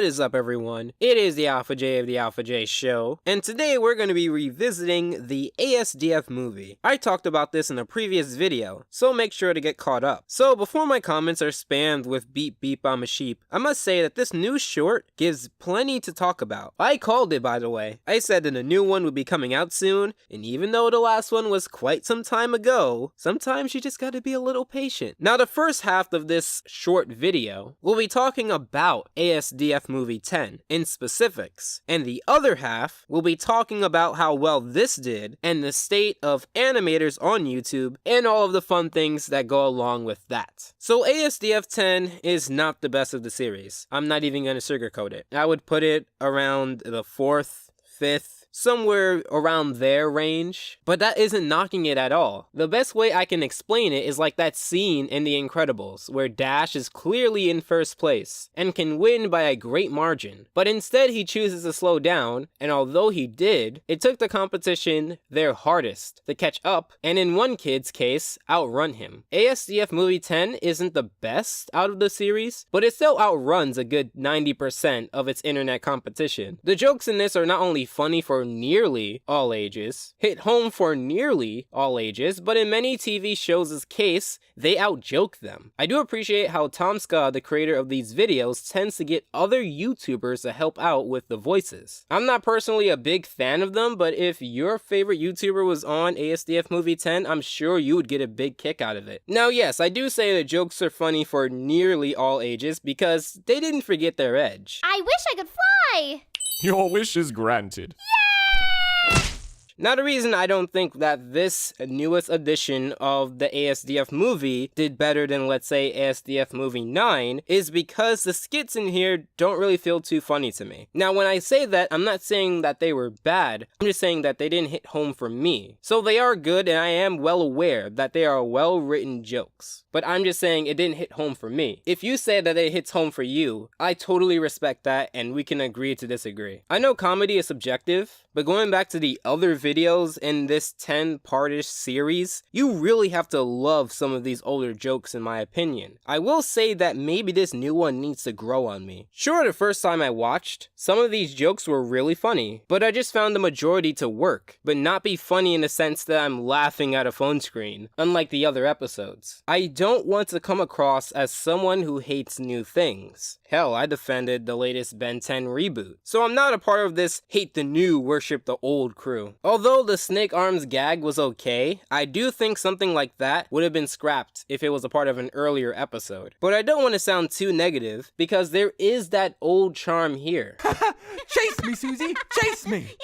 What is up, everyone? It is the Alpha J of the Alpha J Show, and today we're going to be revisiting the ASDF movie. I talked about this in a previous video, so make sure to get caught up. So before my comments are spammed with beep beep I'm a sheep, I must say that this new short gives plenty to talk about. I called it, by the way. I said that a new one would be coming out soon, and even though the last one was quite some time ago, sometimes you just gotta be a little patient. Now the first half of this short video, we'll be talking about asdfmovie10 in specifics, and the other half will be talking about how well this did and the state of animators on YouTube and all of the fun things that go along with that. So ASDF10 is not the best of the series. I'm not even gonna sugarcoat it. I would put it around the 4th, 5th, somewhere around their range, but that isn't knocking it at all. The best way I can explain it is like that scene in The Incredibles where Dash is clearly in first place and can win by a great margin, but instead he chooses to slow down, and although he did, it took the competition their hardest to catch up, and in one kid's case, outrun him. ASDFmovie10 isn't the best out of the series, but it still outruns a good 90% of its internet competition. The jokes in this are not only funny for nearly all ages, hit home for nearly all ages, but in many TV shows' case, they outjoke them. I do appreciate how TomSka, the creator of these videos, tends to get other YouTubers to help out with the voices. I'm not personally a big fan of them, but if your favorite YouTuber was on ASDFmovie10, I'm sure you would get a big kick out of it. Now yes, I do say the jokes are funny for nearly all ages because they didn't forget their edge. I wish I could fly! Your wish is granted. Now the reason I don't think that this newest edition of the ASDF movie did better than, let's say, ASDF movie 9 is because the skits in here don't really feel too funny to me. Now when I say that, I'm not saying that they were bad, I'm just saying that they didn't hit home for me. So they are good, and I am well aware that they are well written jokes, but I'm just saying it didn't hit home for me. If you say that it hits home for you, I totally respect that, and we can agree to disagree. I know comedy is subjective, but going back to the other videos in this 10-partish series, you really have to love some of these older jokes in my opinion. I will say that maybe this new one needs to grow on me. Sure, the first time I watched, some of these jokes were really funny, but I just found the majority to work, but not be funny in the sense that I'm laughing at a phone screen, unlike the other episodes. I don't want to come across as someone who hates new things. Hell, I defended the latest Ben 10 reboot, so I'm not a part of this hate the new, worship the old crew. Although the snake arms gag was okay, I do think something like that would have been scrapped if it was a part of an earlier episode. But I don't want to sound too negative, because there is that old charm here. Chase me, Susie! Chase me!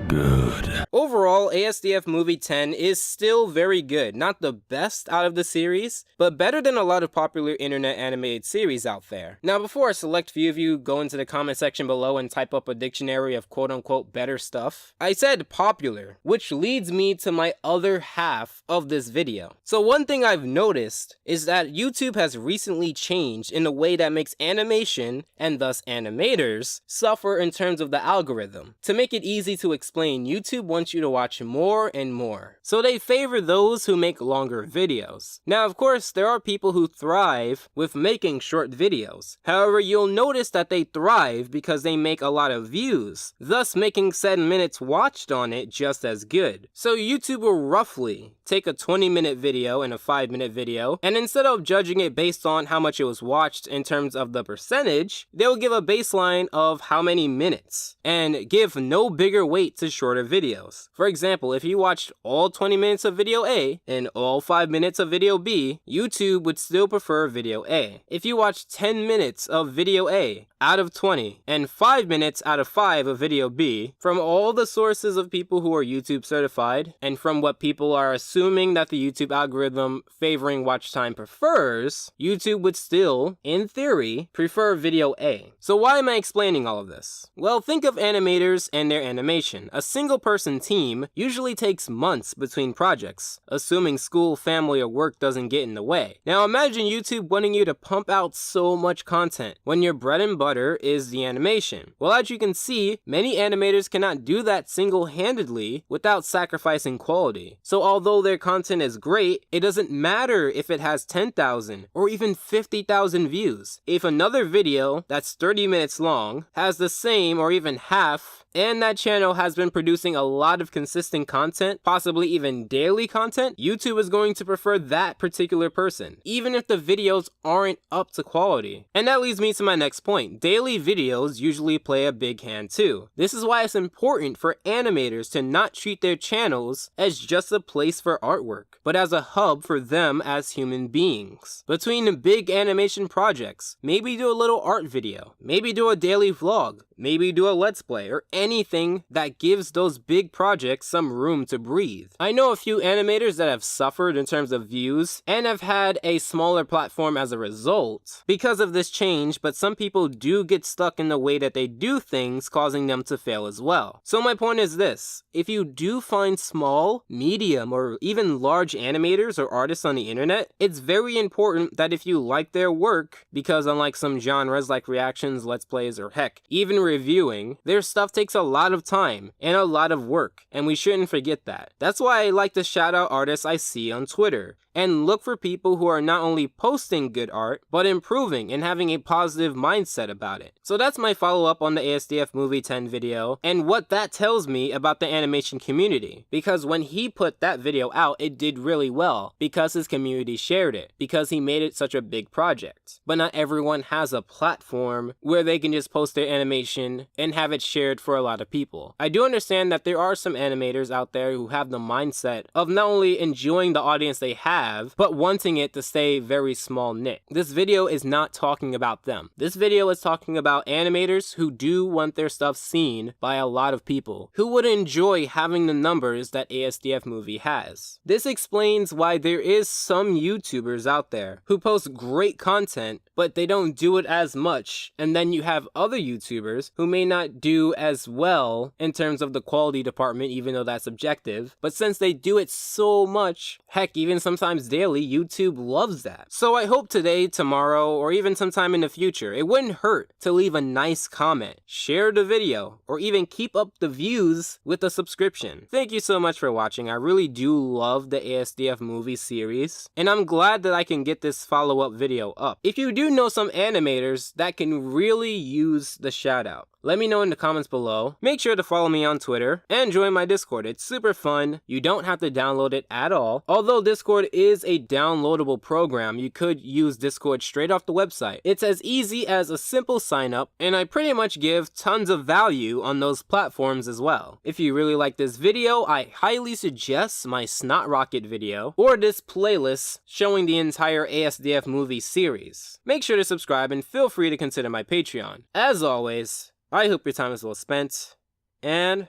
Good. Overall, ASDFmovie10 is still very good. Not the best out of the series, but better than a lot of popular internet animated series out there. Now, before a select few of you go into the comment section below and type up a dictionary of quote-unquote better stuff, I said popular, which leads me to my other half of this video. So one thing I've noticed is that YouTube has recently changed in a way that makes animation, and thus animators, suffer in terms of the algorithm. To make it easy to explain, YouTube wants you to watch more and more, so they favor those who make longer videos. Now of course there are people who thrive with making short videos, however you'll notice that they thrive because they make a lot of views, thus making said minutes watched on it just as good. So YouTube will roughly take a 20-minute video and a 5-minute video, and instead of judging it based on how much it was watched in terms of the percentage, they'll give a baseline of how many minutes, and give no bigger weight to shorter videos. For example, if you watched all 20 minutes of video A and all 5 minutes of video B, YouTube would still prefer video A. If you watched 10 minutes of video A out of 20 and 5 minutes out of 5 of video B, from all the sources of people who are YouTube certified, and from what people are assuming that the YouTube algorithm favoring watch time prefers, YouTube would still, in theory, prefer video A. So why am I explaining all of this? Well, think of animators and their animation. A single person team usually takes months between projects, assuming school, family, or work doesn't get in the way. Now imagine YouTube wanting you to pump out so much content when your bread and butter is the animation. Well, as you can see, many animators cannot do that single-handedly without sacrificing quality. So although their content is great, it doesn't matter if it has 10,000 or even 50,000 views. If another video that's 30 minutes long has the same or even half, and that channel has been producing a lot of consistent content, possibly even daily content, YouTube is going to prefer that particular person, even if the videos aren't up to quality. And that leads me to my next point. Daily videos usually play a big hand too. This is why it's important for animators to not treat their channels as just a place for artwork, but as a hub for them as human beings. Between big animation projects, maybe do a little art video, maybe do a daily vlog, maybe do a let's play, or anything that gives those big projects some room to breathe. I know a few animators that have suffered in terms of views and have had a smaller platform as a result because of this change, but some people do get stuck in the way that they do things, causing them to fail as well. So my point is this: if you do find small, medium, or even large animators or artists on the internet, it's very important that if you like their work, because unlike some genres like reactions, let's plays, or heck, even reviewing, their stuff takes a lot of time and a lot of work, and we shouldn't forget that. That's why I like to shout out artists I see on Twitter, and look for people who are not only posting good art, but improving and having a positive mindset about it. So that's my follow-up on the asdfmovie10 video, and what that tells me about the animation community. Because when he put that video out, it did really well, because his community shared it, because he made it such a big project. But not everyone has a platform where they can just post their animation and have it shared for a lot of people. I do understand that there are some animators out there who have the mindset of not only enjoying the audience they have, but wanting it to stay very small knit. This video is not talking about them. This video is talking about animators who do want their stuff seen by a lot of people, who would enjoy having the numbers that asdfmovie has. This explains why there is some YouTubers out there who post great content, but they don't do it as much, and then you have other YouTubers who may not do as well in terms of the quality department, even though that's subjective, but since they do it so much, heck, even sometimes daily, YouTube loves that. So I hope today, tomorrow, or even sometime in the future, it wouldn't hurt to leave a nice comment, share the video, or even keep up the views with a subscription. Thank you so much for watching. I really do love the asdfmovie series, and I'm glad that I can get this follow-up video up. If you do know some animators that can really use the shout out, let me know in the comments below. Make sure to follow me on Twitter and join my Discord. It's super fun. You don't have to download it at all. Although Discord is a downloadable program, you could use Discord straight off the website. It's as easy as a simple sign up, and I pretty much give tons of value on those platforms as well. If you really like this video, I highly suggest my Snot Rocket video or this playlist showing the entire asdfmovie series. Make sure to subscribe and feel free to consider my Patreon. As always, I hope your time is well spent, and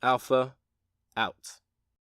Alpha out.